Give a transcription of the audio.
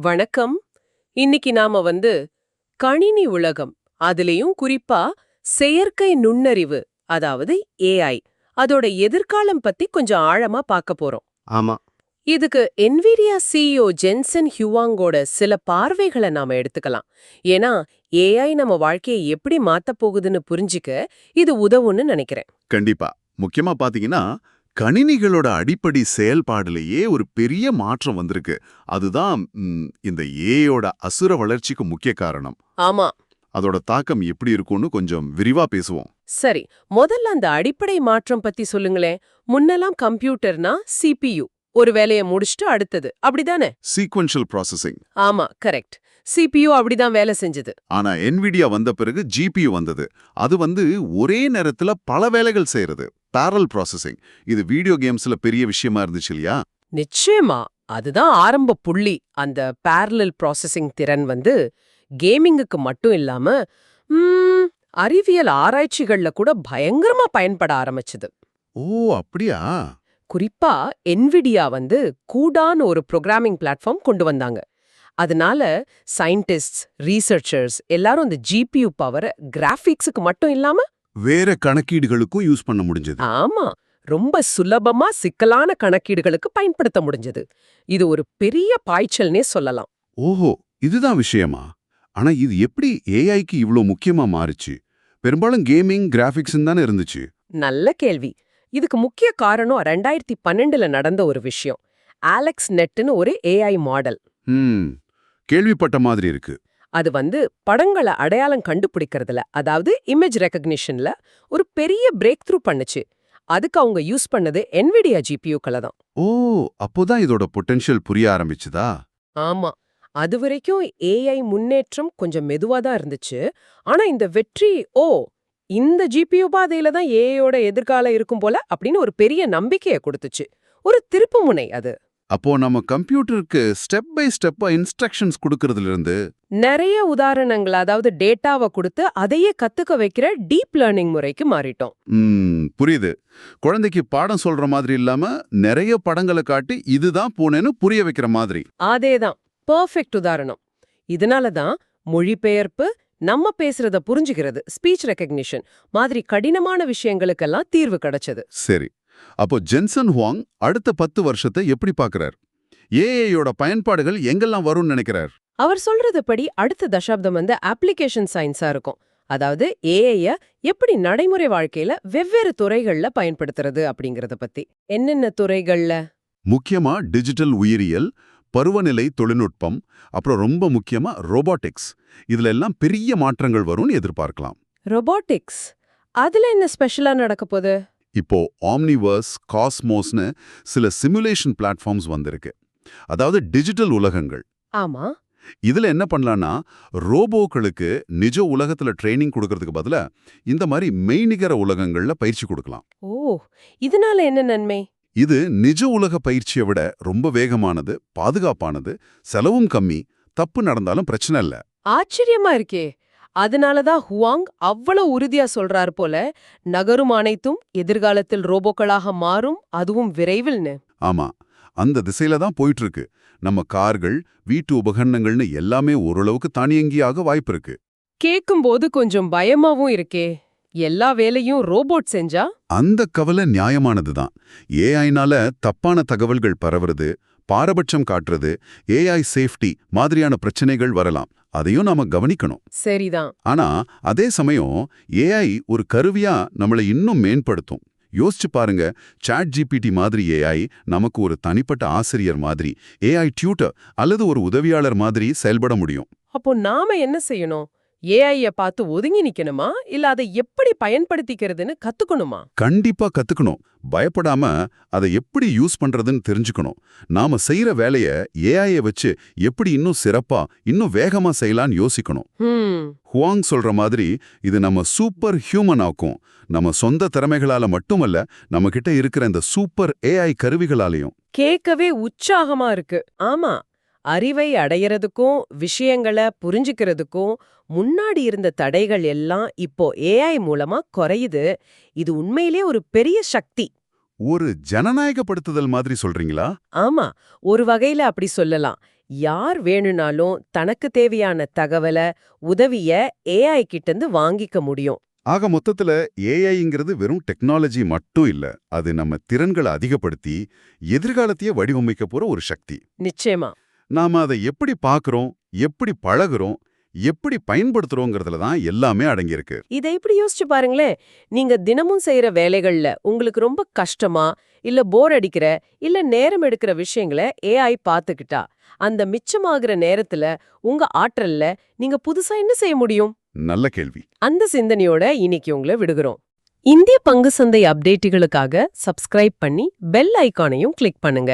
வணக்கம். இன்னைக்கு நாம கணினி உலகம், அதுலயும் குறிப்பா செயற்கை நுண்ணறிவு, அதாவது ஏஐ, அதோட எதிர்காலம் பத்தி கொஞ்சம் ஆழமா பார்க்க போறோம். ஆமா. இதுக்கு NVIDIA CEO ஜென்சன் ஹியூவாங்கோட சில பார்வைகளை நாம எடுத்துக்கலாம். ஏன்னா ஏஐ நம்ம வாழ்க்கையை எப்படி மாத்தப் போகுதுன்னு புரிஞ்சுக்க இது உதவும்னு நினைக்கிறேன். கண்டிப்பா. முக்கியமா பாத்தீங்கன்னா, கணினிகளோட அடிப்படை செயல்பாடுலயே ஒரு பெரிய மாற்றம் வந்திருக்கு. அதுதான் இந்த ஏஐயோட அசுர வளர்ச்சிக்கு முக்கிய காரணம். ஆமா. அதோட தாக்கம் எப்படி இருக்கும்னு கொஞ்சம் விரிவா பேசுவோம். சரி, முதல்ல அந்த அடிப்படை மாற்றம் பத்தி சொல்லுங்களேன். முன்னெல்லாம் கம்ப்யூட்டர்னா CPU, ஒரு வேலையை முடிச்சுட்டு அடுத்தது, அப்படிதானே? Sequential processing. ஆமா, கரெக்ட். CPU அப்படிதான் வேலை செஞ்சது. ஆனா NVIDIA வந்த பிறகு GPU வந்தது. அது ஒரே நேரத்துல பல வேலைகள் செய்யறது. Parallel processing. இது வீடியோ கேம்ஸ்ல பெரிய விஷயமா இருந்துச்சு இல்லையா? நிச்சயமா. அதுதான் ஆரம்ப புள்ளி. அந்த parallel ப்ராசஸிங் திறன் கேமிங்குக்கு மட்டும் இல்லாம அறிவியல் ஆராய்ச்சிகள்ல கூட பயங்கரமா பயன்பட ஆரம்பிச்சது. ஓ, அப்படியா? குறிப்பா NVIDIA கூடான்னு ஒரு ப்ரோக்ராமிங் பிளாட்ஃபார்ம் கொண்டு வந்தாங்க. அதனால சயின்டிஸ்ட்ஸ், ரீசர்ச்சர்ஸ் எல்லாரும் இந்த GPU பவரை கிராஃபிக்ஸுக்கு மட்டும் இல்லாம வேற கணக்கீடுகளுக்கும் யூஸ் பண்ண முடிஞ்சது. ஆமா, ரொம்ப சுலபமா சிக்கலான கணக்கீடுகளுக்கு பயன்படுத்த முடிஞ்சது. இது ஒரு பெரிய பாய்ச்சல்னே சொல்லலாம். ஓஹோ, இதுதான் விஷயமா? ஆனா இது எப்படி ஏஐக்கு இவ்ளோ முக்கியமா மாறுச்சு? பெரும்பாலும் கேமிங், கிராபிக்ஸ் தானே இருந்துச்சு. நல்ல கேள்வி. இதுக்கு முக்கிய காரணம் 2012ல நடந்த ஒரு விஷயம். ஆலெக்ஸ் நெட்னு ஒரு AI மாடல். கேள்விப்பட்ட மாதிரி இருக்கு. அது படங்களை அடையாளம் கண்டுபிடிக்கிறதுல, அதாவது இமேஜ் ரெகக்னிஷன்ல ஒரு பெரிய பிரேக் த்ரூ பண்ணுச்சு. அதுக்கு அவங்க யூஸ் பண்ணது NVIDIA GPU-க்களை தான். ஓ, அப்போதான் இதோட பொட்டென்ஷியல் புரிய ஆரம்பிச்சுதா? ஆமா. அதுவரைக்கும் AI முன்னேற்றம் கொஞ்சம் மெதுவா தான் இருந்துச்சு. ஆனா இந்த வெற்றி, இந்த GPU பாதையில தான் ஏஐயோட எதிர்காலம் இருக்கும் போல அப்படின்னு ஒரு பெரிய நம்பிக்கையை கொடுத்துச்சு. ஒரு திருப்புமுனை அது. அப்போ நம்ம கம்ப்யூட்டருக்கு ஸ்டெப் பை ஸ்டெப்பா இன்ஸ்ட்ரக்ஷன்ஸ் கொடுக்கறதுல இருந்து நிறைய உதாரணங்கள், அதாவது டேட்டாவை கொடுத்து அதையே கத்துக்க வைக்கிற டீப் லேர்னிங் முறைக்கு மாறிட்டோம். புரியுது. குழந்தைக்கு பாடம் சொல்ற மாதிரி இல்லாம நிறைய படங்களை காட்டி இதுதான் பூனைன்னு புரிய வைக்கிற மாதிரி. அதேதான் பெர்ஃபெக்ட் உதாரணம். இதனால தான் மொழிபெயர்ப்பு, நம்ம பேசுறத புரிஞ்சுக்கிறது, ஸ்பீச் ரெகக்னிஷன் மாதிரி கடினமான விஷயங்களுக்கெல்லாம் தீர்வு கிடைச்சது. சரி, அப்போ ஜென்சன் ஹுவாங் அடுத்த 10 வருஷத்தை எப்படி பார்க்கறார்? ஏஐயோட பயன்பாடுகள் எங்கெல்லாம் வரும்னு நினைக்கிறார்? அவர் சொல்றதுபடி அடுத்த தசாப்தம் அப்ளிகேஷன் சயின்ஸா இருக்கும். அதாவது ஏஐய எப்படி நடைமுறை வாழ்க்கையில வெவ்வேறு துறைகள்ல பயன்படுத்துறது அப்படிங்கறத பத்தி. என்னென்ன துறைகள்ல? முக்கியமா டிஜிட்டல் உயிரியல், பருவநிலை தொழில்நுட்பம், அப்புறம் ரொம்ப முக்கியமா ரோபாட்டிக்ஸ். இதுல எல்லாம் பெரிய மாற்றங்கள் வரும்னு எதிர்பார்க்கலாம். ரோபாட்டிக்ஸ், அதுல என்ன ஸ்பெஷலா நடக்க போகுது? இப்போ ஆம்னிவர்ஸ், காஸ்மோஸ்னு சில சிமுலேஷன் பிளாட்ஃபார்ம்ஸ் வந்திருக்கு. அதாவது டிஜிட்டல் உலகங்கள். ஆமா. இதுல என்ன பண்ணலாம்னா, ரோபோக்களுக்கு நிஜ உலகத்துல ட்ரைனிங் கொடுக்கறதுக்கு பதிலா இந்த மாதிரி மெய்நிகர உலகங்கள்ல பயிற்சி கொடுக்கலாம். ஓ, இதனால என்ன நன்மை? இது நிஜ உலக பயிற்சியை விட ரொம்ப வேகமானது, பாதுகாப்பானது, செலவும் கம்மி, தப்பு நடந்தாலும் பிரச்சனை இல்ல. ஆச்சரியமா இருக்கே. அதனாலதான் ஹுவாங் அவ்வளவு உறுதியா சொல்றாரு போல, நகரும் அனைத்தும் எதிர்காலத்தில் ரோபோக்களாக மாறும், அதுவும் விரைவில்னு. ஆமா, அந்த திசையில தான் போயிட்டு இருக்கு. நம்ம கார்கள், வீட்டு உபகரணங்கள்னு எல்லாமே ஓரளவுக்கு தானியங்கியாக வாய்ப்பு இருக்கு. கேக்கும்போது கொஞ்சம் பயமாவும் இருக்கே. எல்லா வேலையும் ரோபோட் செஞ்சா? அந்த கவலை நியாயமானதுதான். ஏஐனால தப்பான தகவல்கள் பரவுறது, பாரபட்சம் காட்டுறது, ஏஐ சேஃப்டி மாதிரியான பிரச்சனைகள் வரலாம். அதையும் நாம கவனிக்கணும். சரிதான். ஆனா அதே சமயம் ஏஐ ஒரு கருவியா நம்மளை இன்னும் மேம்படுத்தும். யோசிச்சு பாருங்க, ChatGPT மாதிரி ஏஐ நமக்கு ஒரு தனிப்பட்ட ஆசிரியர் மாதிரி, ஏஐ டியூட்டர் அல்லது ஒரு உதவியாளர் மாதிரி செயல்பட முடியும். அப்போ நாம என்ன செய்யணும்? ஏஐய பார்த்து ஒதுங்கி நிக்கணுமா, இல்ல அதை எப்படி பயன்படுத்திக்கிறதுன்னு கத்துக்கணுமா? கண்டிப்பா கத்துக்கணும். பயப்படாம அதை எப்படி யூஸ் பண்றதுன்னு தெரிஞ்சுக்கணும். நாம செய்யற வேலைய ஏஐய வச்சு எப்படி இன்னும் சிறப்பா, இன்னும் வேகமா செய்யலான்னு யோசிக்கணும். ஹுவாங் சொல்ற மாதிரி இது நம்ம சூப்பர் ஹியூமன் ஆக்கும். நம்ம சொந்த திறமைகளால மட்டுமல்ல, நம்ம கிட்ட இருக்கிற இந்த சூப்பர் ஏஐ கருவிகளாலையும். கேட்கவே உற்சாகமா இருக்கு. ஆமா, அறிவை அடையறதுக்கும் விஷயங்களை புரிஞ்சுக்கிறதுக்கும் முன்னாடி இருந்த தடைகள் எல்லாம் இப்போ ஏஐ மூலமா குறையுது. இது உண்மையிலே ஒரு பெரிய சக்தி. ஒரு ஜனநாயகப்படுத்துதல் மாதிரி சொல்றீங்களா? ஆமா, ஒரு வகையில அப்படி சொல்லலாம். யார் வேணும்னாலும் தனக்கு தேவையான தகவலை, உதவிய ஏஐ கிட்டேருந்து வாங்கிக்க முடியும். ஆக மொத்தத்துல ஏஐங்கிறது வெறும் டெக்னாலஜி மட்டும் இல்ல, அது நம்ம திறன்களை அதிகப்படுத்தி எதிர்காலத்தையே வடிவமைக்க போற ஒரு சக்தி. நிச்சயமா. நாம அதை எப்படி பார்க்கறோம், எப்படி பழகுறோம், எப்படி பயன்படுத்துறோங்கிறதுல தான் எல்லாமே அடங்கியிருக்கு. இதை இப்படி யோசிச்சு பாருங்களேன். நீங்க தினமும் செய்யற வேலைகள்ல உங்களுக்கு ரொம்ப கஷ்டமா, இல்ல போர் அடிக்கிற, இல்ல நேரம் எடுக்கிற விஷயங்களை ஏஐ பார்த்துக்கிட்டா, அந்த மிச்சமாகிற நேரத்துல உங்க ஆற்றல்ல நீங்க புதுசா என்ன செய்ய முடியும்? நல்ல கேள்வி. அந்த சிந்தனையோட இன்னைக்கு உங்களை விடுகிறோம். இந்திய பங்கு சந்தை அப்டேட்டுகளுக்காக சப்ஸ்கிரைப் பண்ணி பெல் ஐகானையும் கிளிக் பண்ணுங்க.